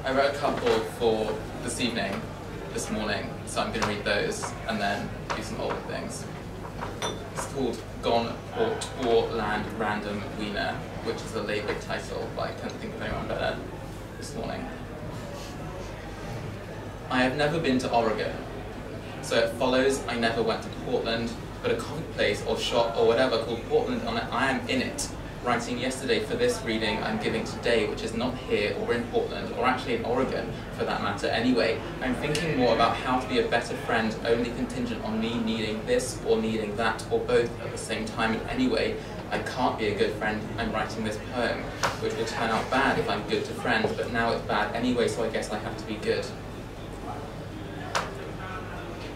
I wrote a couple for this evening, this morning, so I'm going to read those and then do some older things. It's called Gone, Port, or Land Random Wiener, which is a labelled title, but I couldn't think of anyone better this morning. I have never been to Oregon, so it follows I never went to Portland, but a coffee place or shop or whatever called Portland, and I am in it, writing yesterday for this reading I'm giving today, which is not here or in Portland, or actually in Oregon for that matter. Anyway, I'm thinking more about how to be a better friend, only contingent on me needing this or needing that, or both at the same time. And anyway, I can't be a good friend. I'm writing this poem, which will turn out bad if I'm good to friends, but now it's bad anyway, so I guess I have to be good.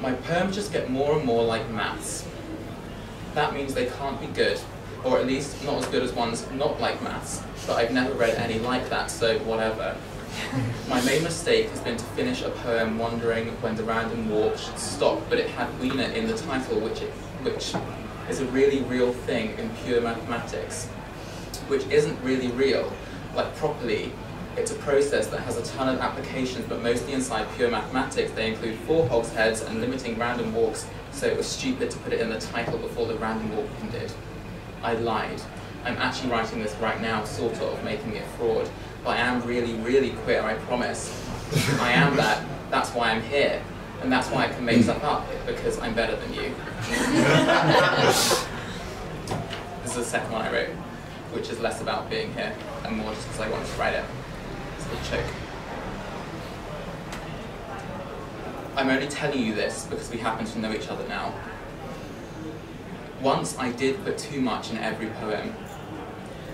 My poems just get more and more like maths. That means they can't be good, or at least not as good as ones not like maths, but I've never read any like that, so whatever. My main mistake has been to finish a poem wondering when the random walk should stop, but it had wiener in the title, which is a really real thing in pure mathematics, which isn't really real, like properly. It's a process that has a ton of applications, but mostly inside pure mathematics. They include 4 hogsheads and limiting random walks, so it was stupid to put it in the title before the random walk ended. I lied. I'm actually writing this right now, sort of, making it fraud. But I am really, really queer, I promise. I am that. That's why I'm here. And that's why I can make stuff up, because I'm better than you. This is the second one I wrote, which is less about being here, and more just because I wanted to write it. It's called Choke. I'm only telling you this because we happen to know each other now. Once I did put too much in every poem,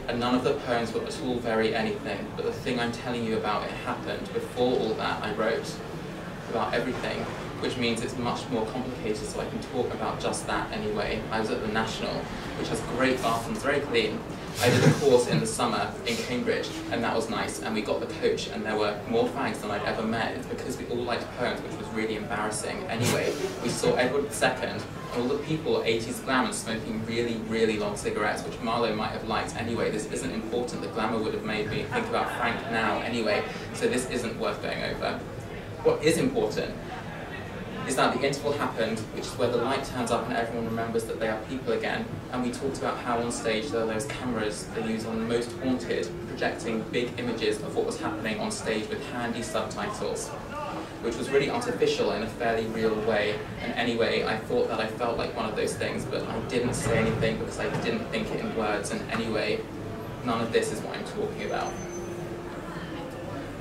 and none of the poems were at all very anything, but the thing I'm telling you about, it happened before all that I wrote about everything, which means it's much more complicated, so I can talk about just that anyway. I was at the National, which has great bathrooms, very clean. I did a course in the summer in Cambridge, and that was nice, and we got the coach, and there were more fags than I'd ever met. It's because we all liked poems, which was really embarrassing. Anyway, we saw Edward II, and all the people 80s glam and smoking really, really long cigarettes, which Marlowe might have liked. Anyway, this isn't important. The glamour would have made me think about Frank now anyway, so this isn't worth going over. What is important is that the interval happened, which is where the light turns up and everyone remembers that they are people again. And we talked about how on stage there are those cameras they use on Most Haunted, projecting big images of what was happening on stage with handy subtitles, which was really artificial in a fairly real way. And anyway, I thought that I felt like one of those things, but I didn't say anything because I didn't think it in words. And anyway, none of this is what I'm talking about.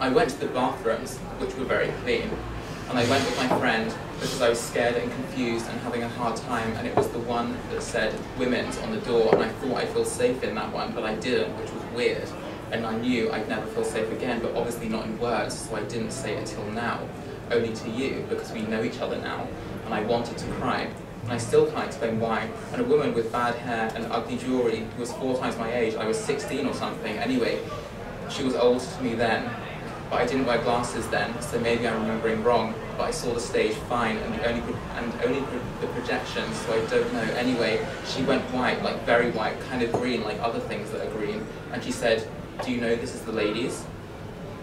I went to the bathrooms, which were very clean, and I went with my friend because I was scared and confused and having a hard time, and it was the one that said women's on the door, and I thought I'd feel safe in that one, but I didn't, which was weird. And I knew I'd never feel safe again, but obviously not in words, so I didn't say it till now, only to you, because we know each other now, and I wanted to cry. And I still can't explain why. And a woman with bad hair and ugly jewellery who was 4 times my age, I was 16 or something, anyway, she was older to me then. But I didn't wear glasses then, so maybe I'm remembering wrong, but I saw the stage fine, and only the projections, so I don't know. Anyway, she went white, like very white, kind of green, like other things that are green, and she said, "Do you know this is the ladies?"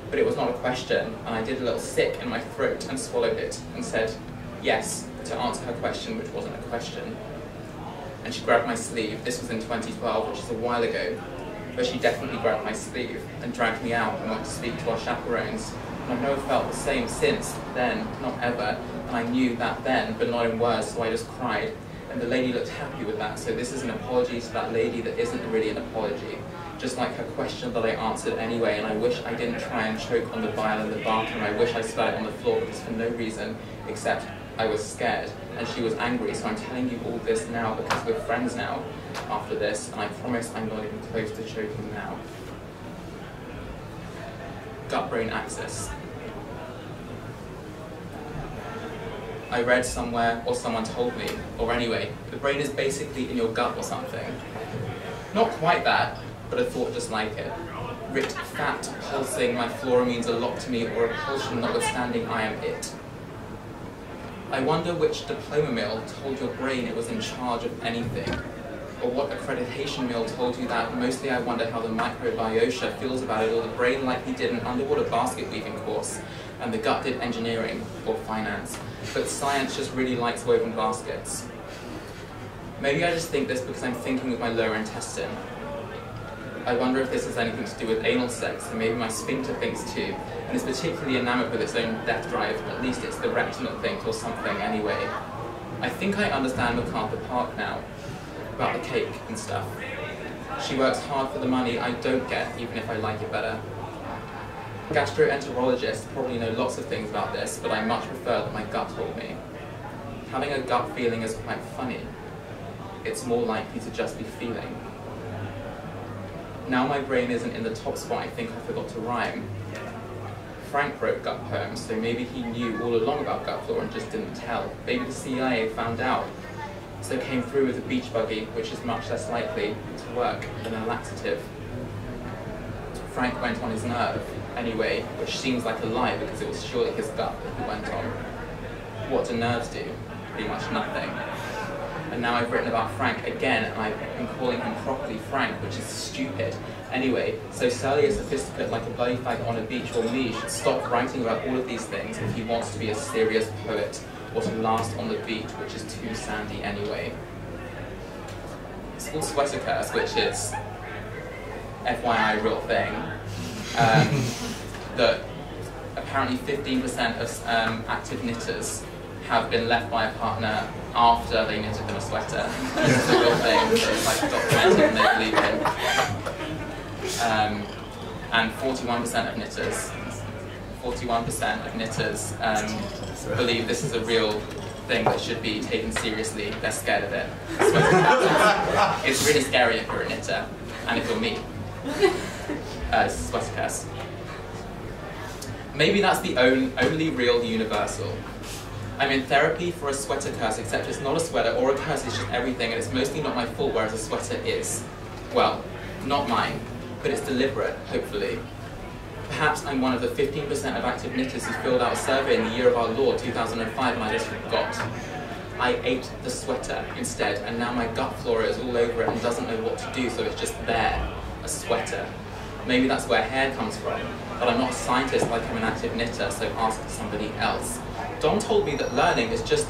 But it was not a question, and I did a little sick in my throat and swallowed it, and said, "Yes," to answer her question, which wasn't a question. And she grabbed my sleeve. This was in 2012, which is a while ago. But she definitely grabbed my sleeve and dragged me out and went to speak to our chaperones. And I've never felt the same since then, not ever. And I knew that then, but not in words, so I just cried. And the lady looked happy with that, so this is an apology to that lady that isn't really an apology. Just like her question that I answered anyway, and I wish I didn't try and choke on the vial in the bathroom. I wish I spat it on the floor because for no reason, except I was scared, and she was angry, so I'm telling you all this now because we're friends now after this, and I promise I'm not even close to choking now. Gut-brain axis. I read somewhere, or someone told me, or anyway, the brain is basically in your gut or something. Not quite that, but a thought just like it. Ripped, fat, pulsing, my flora means a lot to me, or repulsion notwithstanding, I am it. I wonder which diploma mill told your brain it was in charge of anything, or what what accreditation meal told you that mostly I wonder how the microbiota feels about it, or the brain likely did an underwater basket weaving course, and the gut did engineering or finance, but science just really likes woven baskets. Maybe I just think this because I'm thinking with my lower intestine. I wonder if this has anything to do with anal sex, and maybe my sphincter thinks too, and is particularly enamored with its own death drive. At least it's the rectum that thinks, or something anyway. I think I understand MacArthur Park now, about the cake and stuff. She works hard for the money I don't get, even if I like it better. Gastroenterologists probably know lots of things about this, but I much prefer that my gut told me. Having a gut feeling is quite funny. It's more likely to just be feeling. Now my brain isn't in the top spot, I think I forgot to rhyme. Frank wrote gut poems, so maybe he knew all along about gut flora and just didn't tell. Maybe the CIA found out, so came through with a beach buggy, which is much less likely to work than a laxative. Frank went on his nerve, anyway, which seems like a lie because it was surely his gut that he went on. What do nerves do? Pretty much nothing. And now I've written about Frank again, and I've been calling him properly Frank, which is stupid. Anyway, so surly a sophisticate like a bloody fag on a beach or me should stop writing about all of these things if he wants to be a serious poet, or to last on the beach, which is too sandy anyway. It's called Sweater Curse, which is, FYI, real thing, that apparently 15% of active knitters have been left by a partner after they knitted them a sweater. It's a real thing, so it's like documented and they believe in. And 41% of knitters, believe this is a real thing that should be taken seriously. They're scared of it. It's really scary if you're a knitter, and if you're me. It's a sweater curse. Maybe that's the only real universal. I'm in therapy for a sweater curse, except it's not a sweater or a curse, it's just everything, and it's mostly not my fault, whereas a sweater is. Well, not mine, but it's deliberate, hopefully. Perhaps I'm one of the 15% of active knitters who filled out a survey in the year of our Lord, 2005, and I just forgot. I ate the sweater instead, and now my gut flora is all over it and doesn't know what to do, so it's just there, a sweater. Maybe that's where hair comes from, but I'm not a scientist like I'm an active knitter, so ask somebody else. Don told me that learning is just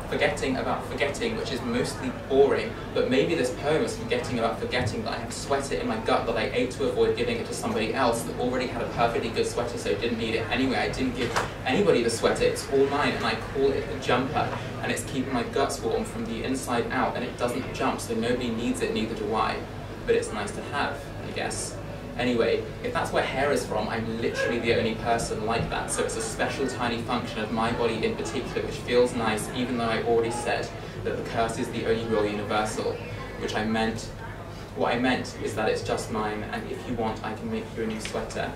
forgetting about forgetting, which is mostly boring, but maybe this poem is forgetting about forgetting that I have a sweater in my gut that I ate to avoid giving it to somebody else that already had a perfectly good sweater, so didn't need it anyway. I didn't give anybody the sweater, it's all mine, and I call it the jumper, and it's keeping my guts warm from the inside out, and it doesn't jump, so nobody needs it, neither do I. But it's nice to have, I guess. Anyway, if that's where hair is from, I'm literally the only person like that, so it's a special tiny function of my body in particular, which feels nice, even though I already said that the curse is the only real universal, what I meant is that it's just mine, and if you want, I can make you a new sweater.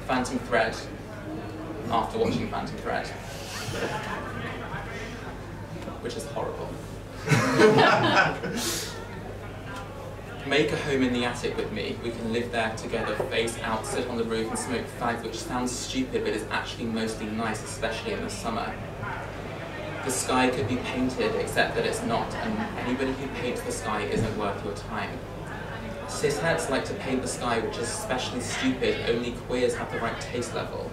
Phantom Thread, after watching Phantom Thread, which is horrible. Make a home in the attic with me. We can live there together, face out, sit on the roof and smoke fags, which sounds stupid but is actually mostly nice, especially in the summer. The sky could be painted, except that it's not, and anybody who paints the sky isn't worth your time. Cisheads like to paint the sky, which is especially stupid. Only queers have the right taste level.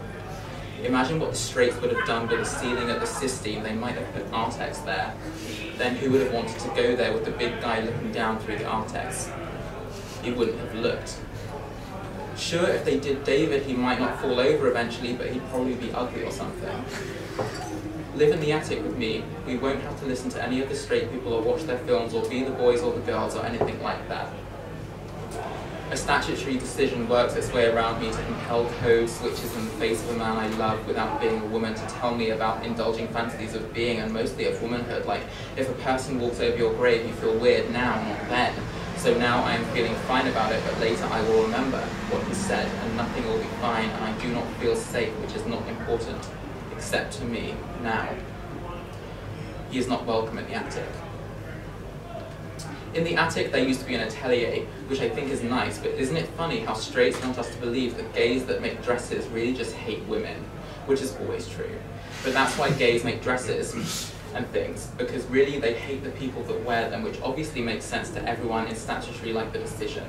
Imagine what the straights would have done with the ceiling at the Sistine. They might have put Artex there. Then who would have wanted to go there with the big guy looking down through the Artex? He wouldn't have looked. Sure, if they did David, he might not fall over eventually, but he'd probably be ugly or something. Live in the attic with me. We won't have to listen to any of the straight people or watch their films or be the boys or the girls or anything like that. A statutory decision works its way around me to compel code switches in the face of a man I love without being a woman, to tell me about indulging fantasies of being and mostly of womanhood, like if a person walks over your grave you feel weird now, not then. So now I am feeling fine about it, but later I will remember what he said and nothing will be fine, and I do not feel safe, which is not important, except to me, now. He is not welcome in the attic. In the attic there used to be an atelier, which I think is nice, but isn't it funny how straights want us to believe that gays that make dresses really just hate women, which is always true. But that's why gays make dresses, and things, because really they hate the people that wear them, which obviously makes sense to everyone in statutory like the decision.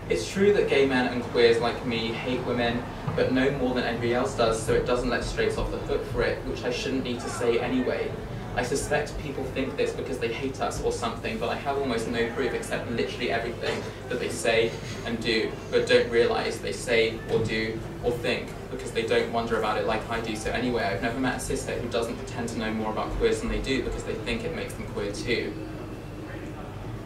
It's true that gay men and queers like me hate women, but no more than anybody else does, so it doesn't let straights off the hook for it, which I shouldn't need to say anyway. I suspect people think this because they hate us or something, but I have almost no proof except literally everything that they say and do, but don't realise they say or do or think, because they don't wonder about it like I do. So anyway, I've never met a sister who doesn't pretend to know more about queers than they do because they think it makes them queer too.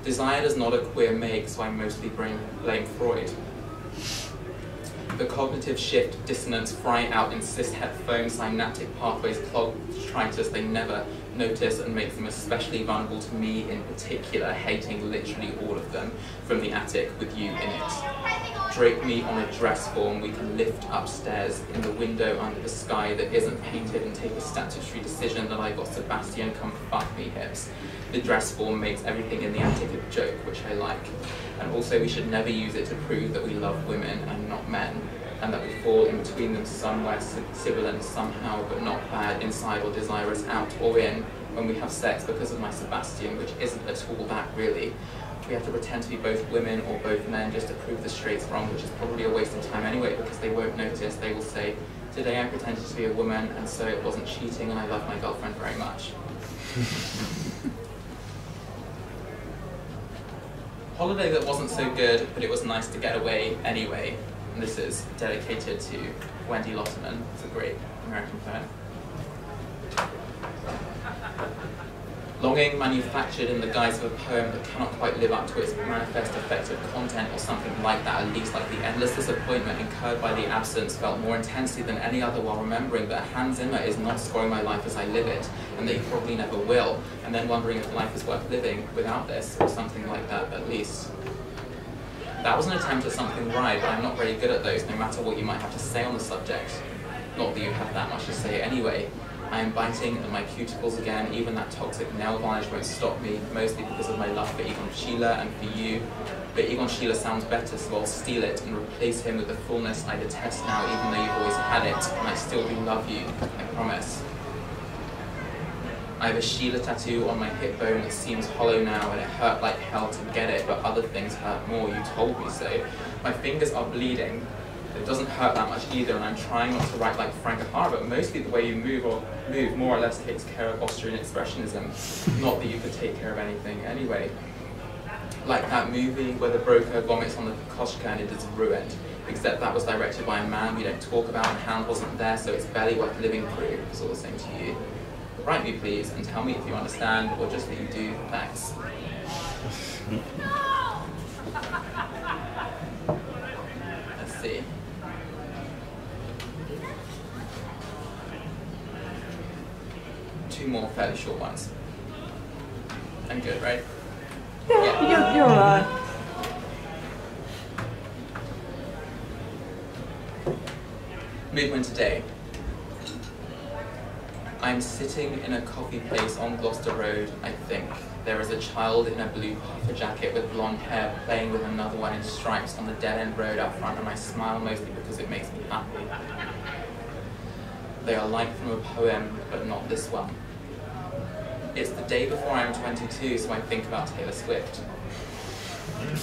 Desire does not a queer make, so I mostly blame Freud. The cognitive shift, dissonance, frying out in cis-het phone synaptic pathways clog detritus they never notice and makes them especially vulnerable to me in particular, hating literally all of them from the attic with you in it. Drape me on a dress form we can lift upstairs in the window under the sky that isn't painted and take a statutory decision that I got Sebastian come fuck me hips. The dress form makes everything in the attic a joke, which I like. And also we should never use it to prove that we love women and not men, and that we fall in between them somewhere sibilant somehow, but not bad inside or desirous out or in when we have sex because of my Sebastian, which isn't at all that really. We have to pretend to be both women or both men just to prove the straights wrong, which is probably a waste of time anyway because they won't notice. They will say, today I pretended to be a woman and so it wasn't cheating and I love my girlfriend very much. Holiday that wasn't so good, but it was nice to get away anyway. And this is dedicated to Wendy Lotterman. It's a great American poet. Longing manufactured in the guise of a poem that cannot quite live up to its manifest effective content or something like that, at least like the endless disappointment incurred by the absence felt more intensely than any other while remembering that Hans Zimmer is not scoring my life as I live it, and that he probably never will, and then wondering if life is worth living without this, or something like that at least. That was an attempt at something right, but I'm not very good at those, no matter what you might have to say on the subject. Not that you have that much to say anyway. I am biting at my cuticles again, even that toxic nail varnish won't stop me, mostly because of my love for Egon Schiele and for you. But Egon Schiele sounds better, so I'll steal it and replace him with the fullness I detest now, even though you've always had it, and I still do love you, I promise. I have a Schiele tattoo on my hip bone that seems hollow now, and it hurt like hell to get it, but other things hurt more, you told me so. My fingers are bleeding. It doesn't hurt that much either, and I'm trying not to write like Frank O'Hara, but mostly the way you move more or less takes care of Austrian expressionism. Not that you could take care of anything anyway. Like that movie where the broker vomits on the kokoschka and it is ruined, except that was directed by a man we don't talk about and Hans wasn't there, so it's barely worth living through. It's all the same to you. Write me please, and tell me if you understand, or just that you do. Thanks. Let's see. Two more fairly short ones. I'm good, right? Yeah, you're right. Movement today. I'm sitting in a coffee place on Gloucester Road, I think. There is a child in a blue puffer jacket with blonde hair playing with another one in stripes on the dead-end road out front, and I smile mostly because it makes me happy. They are like from a poem, but not this one. It's the day before I'm 22, so I think about Taylor Swift.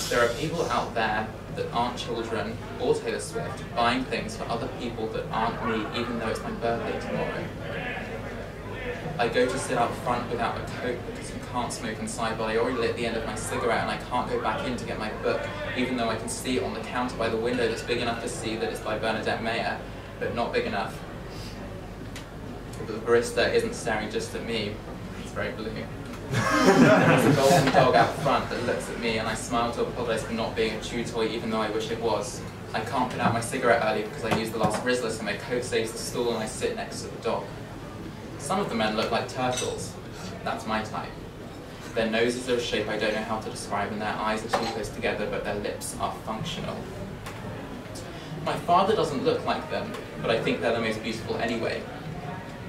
There are people out there that aren't children or Taylor Swift buying things for other people that aren't me, even though it's my birthday tomorrow. I go to sit out front without a coat because you can't smoke inside, but I already lit the end of my cigarette and I can't go back in to get my book, even though I can see it on the counter by the window that's big enough to see that it's by Bernadette Mayer, but not big enough. The barista isn't staring just at me. It's very blue. There's a golden dog out front that looks at me, and I smile to apologise for not being a chew toy, even though I wish it was. I can't put out my cigarette early because I used the last Rizzler, so my coat saves the stool and I sit next to the dog. Some of the men look like turtles. That's my type. Their noses are a shape I don't know how to describe, and their eyes are too close together, but their lips are functional. My father doesn't look like them, but I think they're the most beautiful anyway.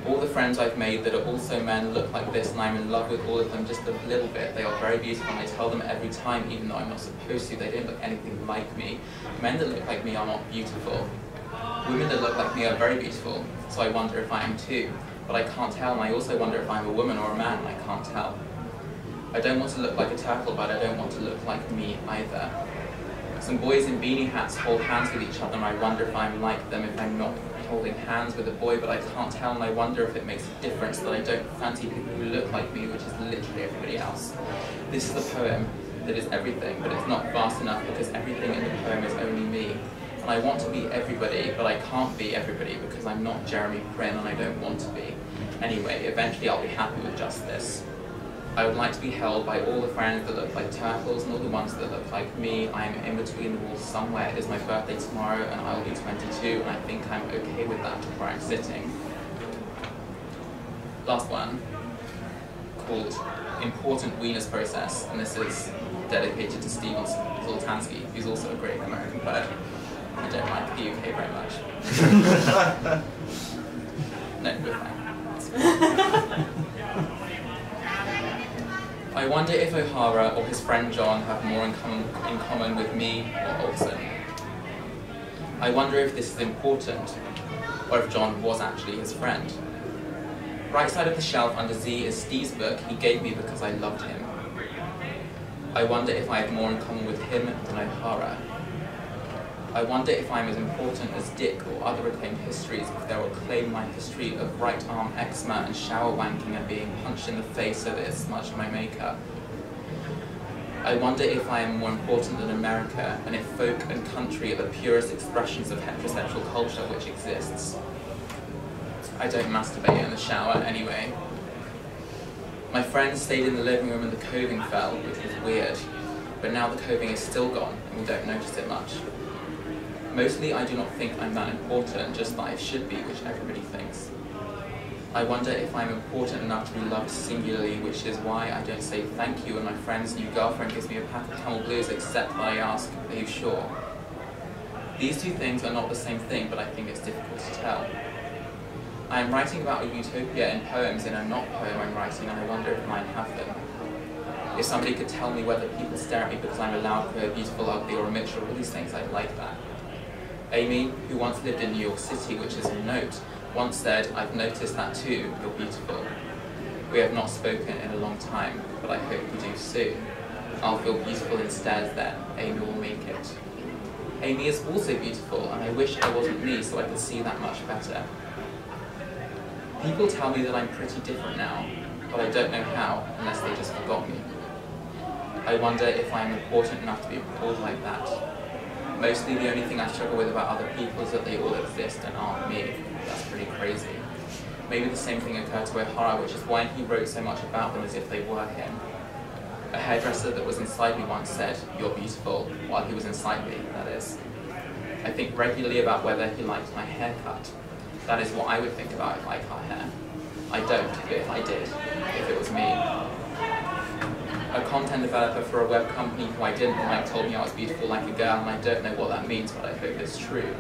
All the friends I've made that are also men look like this, and I'm in love with all of them just a little bit. They are very beautiful, and I tell them every time, even though I'm not supposed to. They don't look anything like me. Men that look like me are not beautiful. Women that look like me are very beautiful, so I wonder if I am too. but I can't tell, and I also wonder if I'm a woman or a man, and I can't tell. I don't want to look like a turtle, but I don't want to look like me either. Some boys in beanie hats hold hands with each other, and I wonder if I'm like them if I'm not holding hands with a boy, but I can't tell, and I wonder if it makes a difference that I don't fancy people who look like me, which is literally everybody else. This is a poem that is everything, but it's not vast enough because everything in the poem is only me. And I want to be everybody, but I can't be everybody because I'm not Jeremy Prynne and I don't want to be. Anyway, eventually I'll be happy with just this. I would like to be held by all the friends that look like turtles and all the ones that look like me. I am in between the walls somewhere. It is my birthday tomorrow and I will be 22, and I think I'm okay with that where I'm sitting. Last one, called Important Weenus Process, and this is dedicated to Stephen Zoltansky, who's also a great American poet. I don't like the UK very much. No, we're fine. I wonder if O'Hara or his friend John have more in common with me or Olsen. I wonder if this is important, or if John was actually his friend. Right side of the shelf under Z is Steve's book he gave me because I loved him. I wonder if I have more in common with him than O'Hara. I wonder if I'm as important as Dick or other acclaimed histories if they will claim my history of right arm eczema and shower wanking and being punched in the face so that it smudged my makeup. I wonder if I am more important than America, and if folk and country are the purest expressions of heterosexual culture which exists. I don't masturbate in the shower anyway. My friends stayed in the living room and the coving fell, which was weird, but now the coving is still gone and we don't notice it much. Mostly I do not think I'm that important, just that I should be, which everybody thinks. I wonder if I'm important enough to be loved singularly, which is why I don't say thank you when my friend's new girlfriend gives me a pack of Camel Blues, except that I ask, are you sure? These two things are not the same thing, but I think it's difficult to tell. I am writing about a utopia in poems in a not poem I'm writing, and I wonder if mine have them. If somebody could tell me whether people stare at me because I'm a loud, queer, beautiful, ugly, or a mixture of all these things, I'd like that. Amy, who once lived in New York City, which is a note, once said, I've noticed that too, you're beautiful. We have not spoken in a long time, but I hope we do soon. I'll feel beautiful instead then, Amy will make it. Amy is also beautiful, and I wish I wasn't me so I could see that much better. People tell me that I'm pretty different now, but I don't know how, unless they just forgot me. I wonder if I'm important enough to be called like that. Mostly the only thing I struggle with about other people is that they all exist and aren't me. That's pretty crazy. Maybe the same thing occurred to O'Hara, which is why he wrote so much about them as if they were him. A hairdresser that was inside me once said, you're beautiful, while he was inside me, that is. I think regularly about whether he liked my haircut. That is what I would think about if I cut hair. I don't, but if I did, if it was me. A content developer for a web company who I didn't like told me I was beautiful like a girl, and I don't know what that means, but I hope it's true.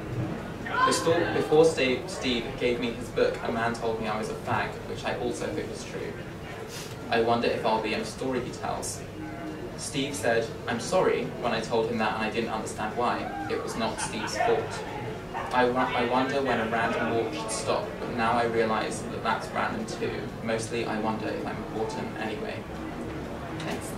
Before Steve gave me his book, a man told me I was a fag, which I also hope is true. I wonder if I'll be in a story he tells. Steve said, I'm sorry, when I told him that and I didn't understand why. It was not Steve's fault. I wonder when a random walk should stop, but now I realise that that's random too. Mostly I wonder if I'm important anyway. Thanks.